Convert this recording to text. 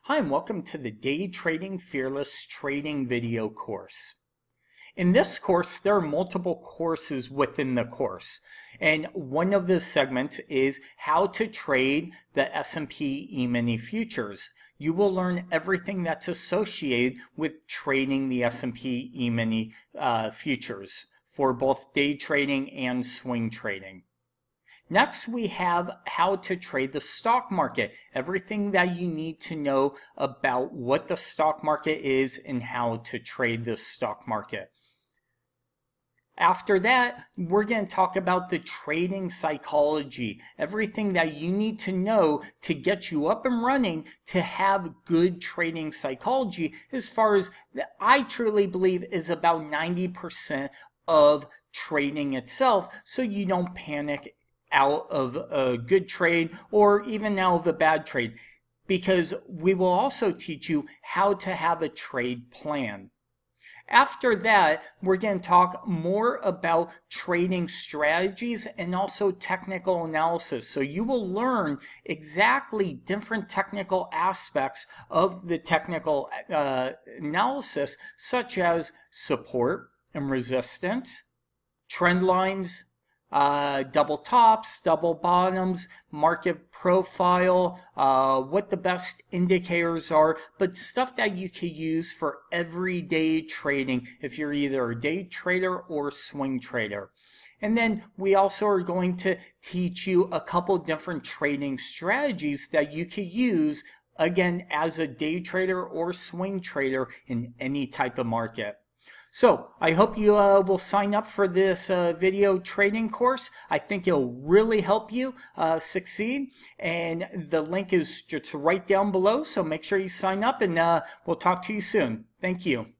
Hi, and welcome to the Day Trading Fearless Trading video course. In this course, there are multiple courses within the course, and one of the segments is how to trade the S&P E-mini futures. You will learn everything that's associated with trading the S&P E-mini futures for both day trading and swing trading. Next, we have how to trade the stock market, everything that you need to know about what the stock market is and how to trade the stock market. After that, we're going to talk about the trading psychology, everything that you need to know to get you up and running to have good trading psychology, as far as I truly believe is about 90% of trading itself, so you don't panic out of a good trade or even out of a bad trade, because we will also teach you how to have a trade plan. After that, we're going to talk more about trading strategies and also technical analysis. So you will learn exactly different technical aspects of the technical analysis, such as support and resistance, trend lines, double tops, double bottoms, market profile, what the best indicators are, but stuff that you can use for everyday trading if you're either a day trader or swing trader. And then we also are going to teach you a couple different trading strategies that you can use, again, as a day trader or swing trader in any type of market. So I hope you will sign up for this video trading course. I think it'll really help you succeed, and the link is just right down below, so make sure you sign up, and we'll talk to you soon. Thank you.